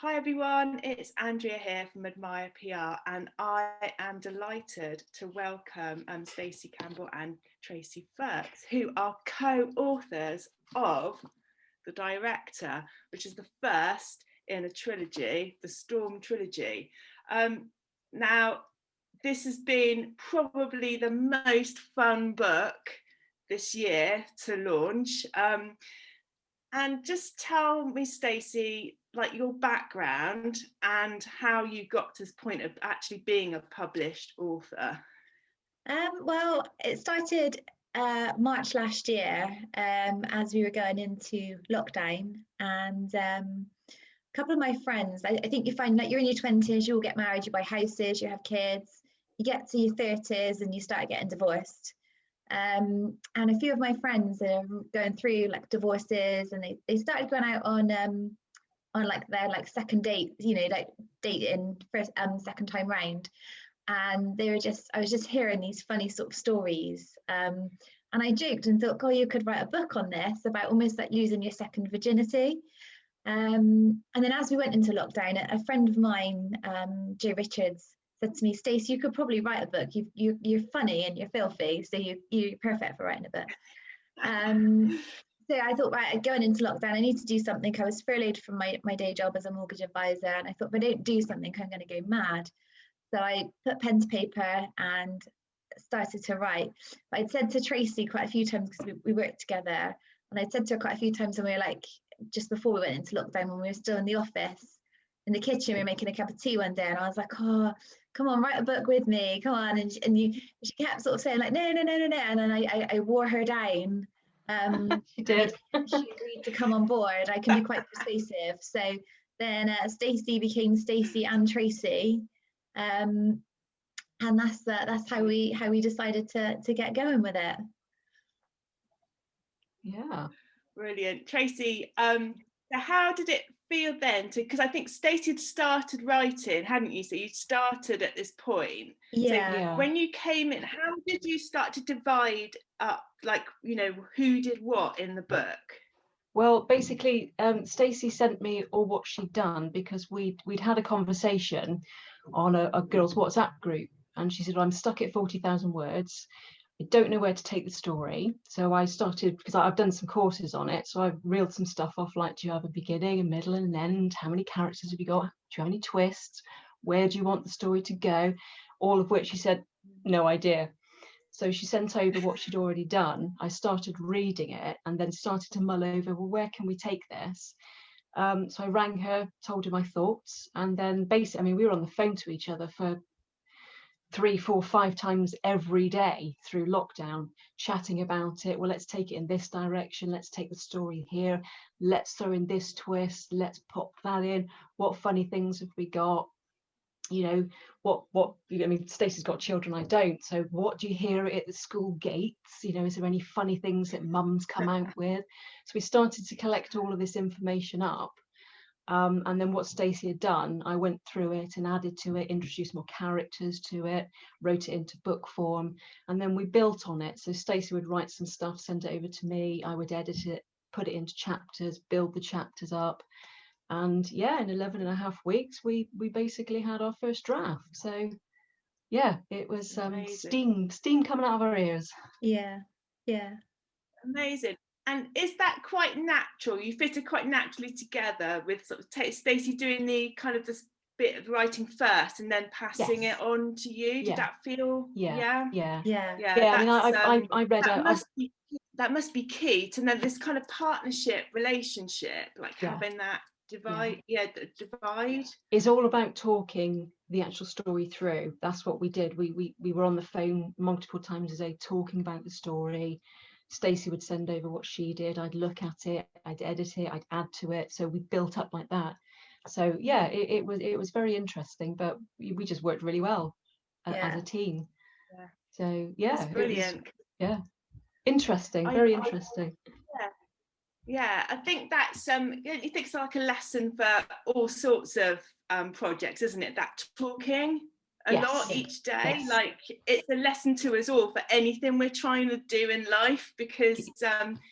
Hi everyone, it's Andrea here from Admire PR, and I am delighted to welcome Stacey Campbell and Tracy Firks, who are co-authors of The Director, which is the first in a trilogy, the Storm trilogy. Now, this has been probably the most fun book this year to launch. And just tell me, Stacey, like your background and how you got to this point of actually being a published author. Well, it started March last year as we were going into lockdown, and a couple of my friends, I think you find that you're in your 20s, you all get married, you buy houses, you have kids, you get to your 30s and you start getting divorced. And a few of my friends are going through like divorces, and they started going out on like their like second date, like dating first second time round. And I was just hearing these funny sort of stories. And I joked and thought, God, you could write a book on this about almost like losing your second virginity. And then as we went into lockdown, a friend of mine, Joe Richards, said to me, Stacey, you could probably write a book. You're funny and you're filthy, so you're perfect for writing a book. So I thought, right, going into lockdown, I need to do something. I was furloughed from my day job as a mortgage advisor, and I thought, if I don't do something, I'm going to go mad. So I put pen to paper and started to write. But I'd said to Tracy quite a few times, because we worked together, and I'd said to her quite a few times when we were like, just before we went into lockdown, when we were still in the office, in the kitchen, we were making a cup of tea one day, and I was like, oh, come on, write a book with me, come on. And she kept sort of saying like, no. And then I wore her down. She did. She agreed to come on board. I can be quite persuasive. So then Stacey became Stacey and Tracy. And that's how we decided to get going with it. Yeah, brilliant. Tracy, so how did it feel then because I think Stacey had started writing, hadn't you? So you started at this point. Yeah. So when you came in, how did you start to divide up, like, who did what in the book? Well, basically, Stacey sent me all what she'd done because we'd had a conversation on a girls' WhatsApp group, and she said, well, I'm stuck at 40,000 words. I don't know where to take the story. So I started, because I've done some courses on it, so I reeled some stuff off, like, do you have a beginning, a middle, and an end? How many characters have you got? Do you have any twists? Where do you want the story to go? All of which she said, no idea. So she sent over what she'd already done. I started reading it and then started to mull over, well, where can we take this? So I rang her, told her my thoughts, and then basically, I mean, we were on the phone to each other for 3, 4, 5 times every day through lockdown, chatting about it. Well, let's take it in this direction. Let's take the story here. Let's throw in this twist. Let's pop that in. What funny things have we got? What I mean, Stacey's got children, I don't, so what do you hear at the school gates? Is there any funny things that mums come out with? So we started to collect all of this information up, and then what Stacey had done, I went through it and added to it, introduced more characters to it, wrote it into book form, and then we built on it. So Stacey would write some stuff, send it over to me, I would edit it, put it into chapters, build the chapters up. And yeah, in 11.5 weeks, we basically had our first draft. So yeah, it was steam coming out of our ears. Yeah. Amazing. And is that quite natural? You fitted quite naturally together with sort of Stacey doing the kind of this bit of writing first and then passing it on to you. Did that feel? Yeah. I mean, I read that must be key to know this kind of partnership relationship, like having that divide. It's all about talking the actual story through. That's what we did. We were on the phone multiple times a day talking about the story. Stacey would send over what she did, I'd look at it, I'd edit it, I'd add to it. So we built up like that. So yeah, it was very interesting, but we just worked really well as a team. So yeah, that's brilliant. Interesting, very interesting. Yeah, I think that's you think it's like a lesson for all sorts of projects, isn't it? That talking a lot each day, like it's a lesson to us all for anything we're trying to do in life, because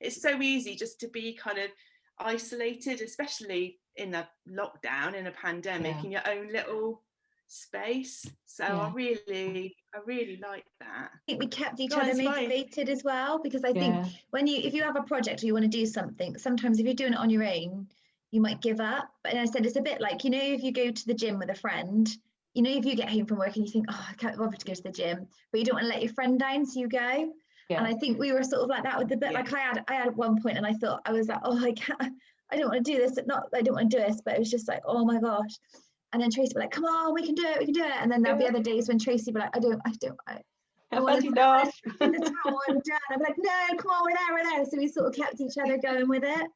it's so easy just to be kind of isolated, especially in a lockdown, in a pandemic, Yeah. in your own little space. So Yeah. I really like that. I think we kept each Guys, other fine. motivated as well, because I think Yeah. if you have a project or you want to do something, sometimes if you're doing it on your own, you might give up. And I said it's a bit like, if you go to the gym with a friend, if you get home from work and you think, oh, I can't bother to go to the gym, but you don't want to let your friend down, so you go. Yeah. And I think we were sort of like that with the bit. Yeah. Like I had at one point, and I thought, I was like, oh, I don't want to do this. Not I don't want to do this, but it was just like, oh my gosh. And then Tracy would be like, come on, we can do it. And then there'll be other days when Tracy would be like, I want to in the towel, I'm done. I'd be like, no, come on, we're there. So we sort of kept each other going with it.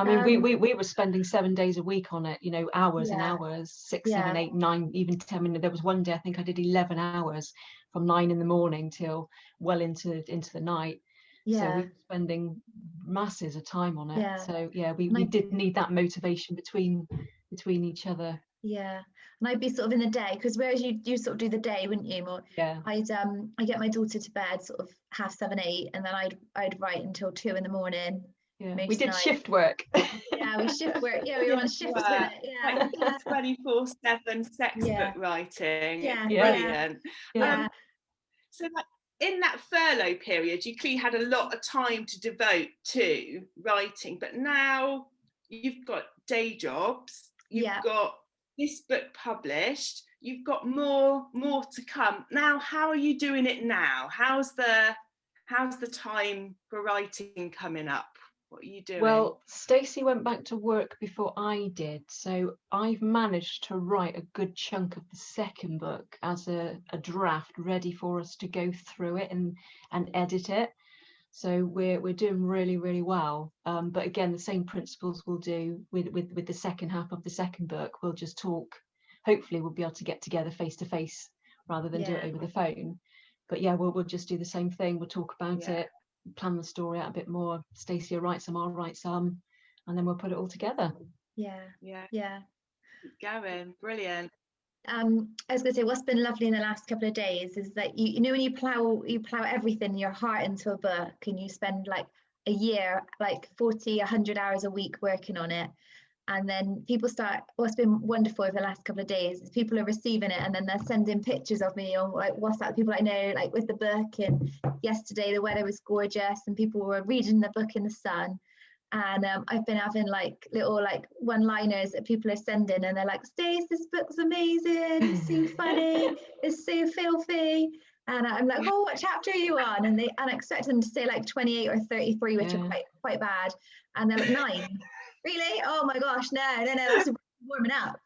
I mean, we were spending 7 days a week on it, hours and Yeah. hours, 6, 7, 8, 9, even 10 minutes. There was one day I think I did 11 hours from 9 in the morning till well into the night. Yeah. So we were spending masses of time on it. Yeah. So yeah, we did need that motivation between each other. Yeah, and I'd be sort of in the day, because whereas you sort of do the day, wouldn't you? Or Yeah. I get my daughter to bed sort of 7:30, 8, and then I'd write until 2 in the morning. Yeah, most we did nights. shift work. Yeah, we shift work. Yeah, we were on shift with it. Yeah, like 24/7 textbook writing. Yeah, Brilliant. Yeah. So like in that furlough period, you clearly had a lot of time to devote to writing, but now you've got day jobs, you've got this book published, you've got more to come. Now, how are you doing it now? How's the time for writing coming up? What are you doing? Well, Stacey went back to work before I did, so I've managed to write a good chunk of the second book as a draft ready for us to go through it and edit it. So we're doing really, really well. But again, the same principles we'll do with the second half of the second book. We'll just talk. Hopefully, we'll be able to get together face to face rather than do it over the phone. But yeah, we'll just do the same thing. We'll talk about it, plan the story out a bit more. Stacey will write some, I'll write some, and then we'll put it all together. Yeah. Keep going. Brilliant. I was going to say, what's been lovely in the last couple of days is that when you plow everything, your heart into a book, and you spend like a year, like 40, 100 hours a week working on it, and then what's been wonderful over the last couple of days is people are receiving it, and then they're sending pictures of me on like WhatsApp, people I know, like with the book. And yesterday the weather was gorgeous and people were reading the book in the sun. And I've been having like little like one-liners that people are sending, and they're like, Stace, this book's amazing, it's so funny, it's so filthy. And I'm like, oh, what chapter are you on? And I expect them to say like 28 or 33, which are quite bad. And they're like 9. Really? Oh my gosh, no, that's warming up.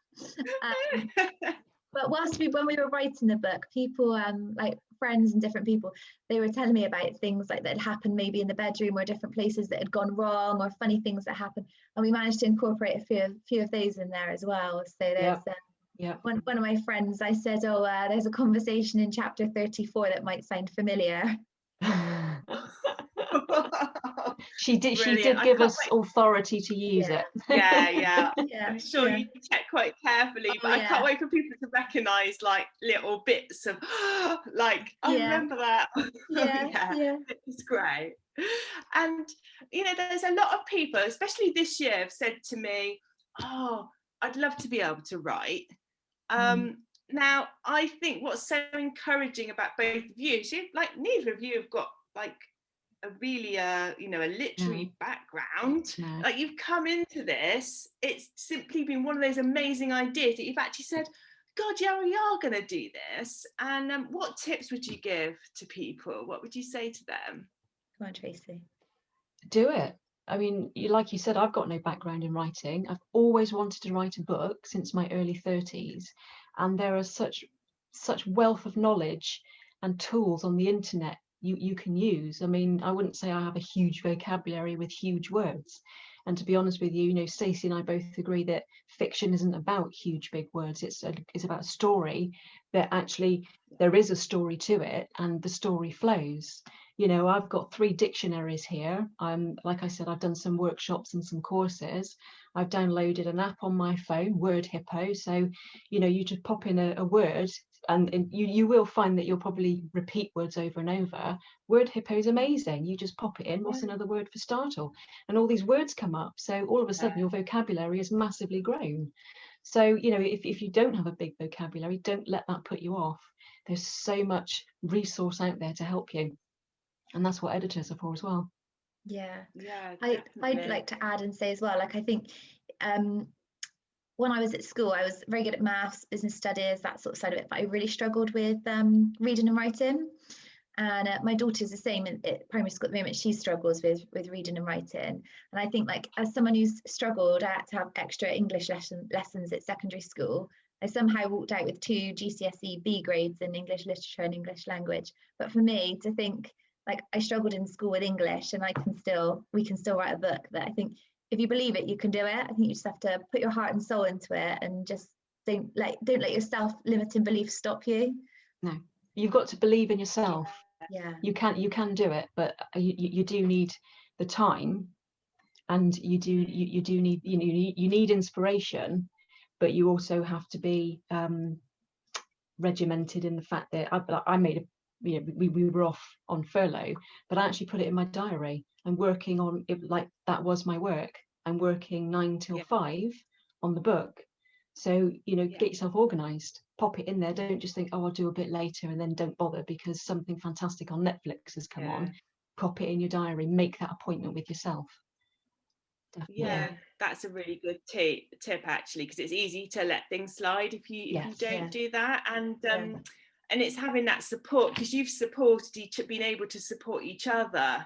But when we were writing the book, people, like friends and different people, they were telling me about things like that had happened maybe in the bedroom or different places that had gone wrong, or funny things that happened. And we managed to incorporate a few of those in there as well. So there's one of my friends, I said, oh, there's a conversation in chapter 34 that might sound familiar. She did give us authority to use it. I'm sure you check quite carefully, but I can't wait for people to recognize like little bits of like I remember that. It's great. And there's a lot of people, especially this year, have said to me, oh, I'd love to be able to write. Now I think what's so encouraging about both of you is like neither of you have got like a really a literary background. Like you've come into this, it's simply been one of those amazing ideas that you've actually said, God, yeah, we are going to do this. And what tips would you give to people? What would you say to them? Come on, Tracy. Do it. I mean, like you said, I've got no background in writing. I've always wanted to write a book since my early 30s, and there are such wealth of knowledge and tools on the internet you can use. I mean, I wouldn't say I have a huge vocabulary with huge words. And to be honest with you, Stacey and I both agree that fiction isn't about huge, big words. It's about a story, but actually there is a story to it, and the story flows. I've got 3 dictionaries here. Like I said, I've done some workshops and some courses. I've downloaded an app on my phone, Word Hippo. So, you just pop in a word and you will find that you'll probably repeat words over and over. Word hippo is amazing. You just pop it in, what's another word for startle? And all these words come up. So all of a sudden your vocabulary is massively grown. So, you know, if you don't have a big vocabulary, don't let that put you off. There's so much resource out there to help you. And that's what editors are for as well. Yeah. Definitely. I'd like to add and say as well, like I think when I was at school, I was very good at maths, business studies, that sort of side of it, but I really struggled with reading and writing. And my daughter's the same at primary school at the moment. She struggles with reading and writing. And I think, like, as someone who's struggled, I had to have extra English lessons at secondary school. I somehow walked out with 2 GCSE B grades in English literature and English language. But for me to think, like, I struggled in school with English, and we can still write a book, that I think if you believe it, you can do it. I think you just have to put your heart and soul into it, and just don't let your self-limiting beliefs stop you. No, you've got to believe in yourself. Yeah. You can do it, but you do need the time, and you need inspiration, but you also have to be regimented in the fact that I made a, you know, we were off on furlough, but I actually put it in my diary. I'm working on it, like that was my work. I'm working 9 till 5 on the book. So, you know, get yourself organized, pop it in there. Don't just think, oh, I'll do a bit later, and then don't bother because something fantastic on Netflix has come on. Pop it in your diary, make that appointment with yourself. Definitely. That's a really good tip actually, because it's easy to let things slide if you don't do that. And it's having that support, because you've supported been able to support each other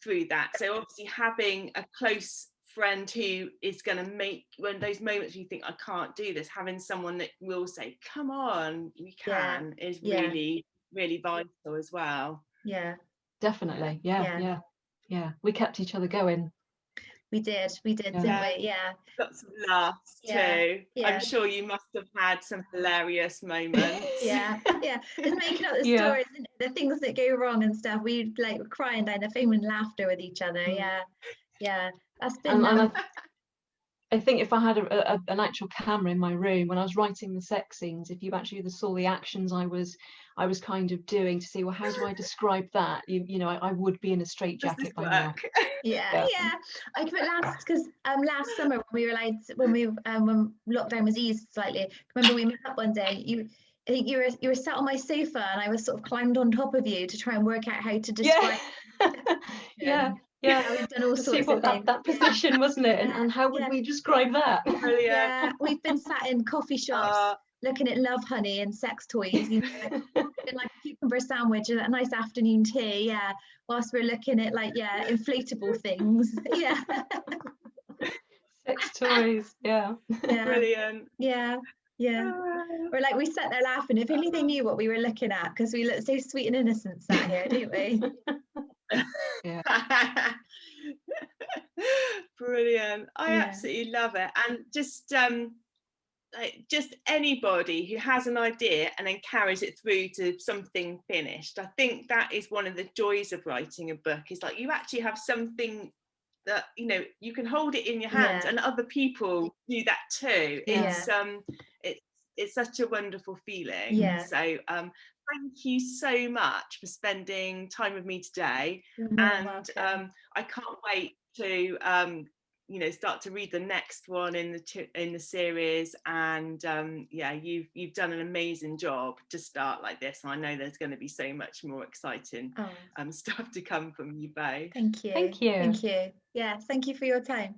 through that. So obviously having a close friend who is going to make, when those moments you think I can't do this, having someone that will say come on you can, is really, really vital as well. Definitely. Yeah, we kept each other going. We did, didn't we? Got some laughs too. I'm sure you must have had some hilarious moments. Just making up the stories, the things that go wrong and stuff. We like were crying down the phone with laughter with each other. That's been I think if I had an actual camera in my room when I was writing the sex scenes, if you actually saw the actions I was kind of doing to see, well, how do I describe that? You know, I would be in a straitjacket by now. I could because last summer when lockdown was eased slightly, remember we met up one day. I think you were sat on my sofa and I was sort of climbed on top of you to try and work out how to describe. We've done all sorts of things. That position, wasn't it? And how would we describe that? We've been sat in coffee shops looking at love honey and sex toys, you know, like a cucumber sandwich and a nice afternoon tea, whilst we're looking at like inflatable things. Sex toys, brilliant. We're like, we sat there laughing. If only they knew what we were looking at, because we look so sweet and innocent sat here, don't we? Brilliant. I absolutely love it. And just anybody who has an idea and then carries it through to something finished, I think that is one of the joys of writing a book, is like you actually have something that, you know, you can hold it in your hand and other people do that too. It's such a wonderful feeling. So thank you so much for spending time with me today. And I can't wait to you know, start to read the next one in the series. And you've done an amazing job to start like this, and I know there's going to be so much more exciting stuff to come from you both. Thank you. Yeah, thank you for your time.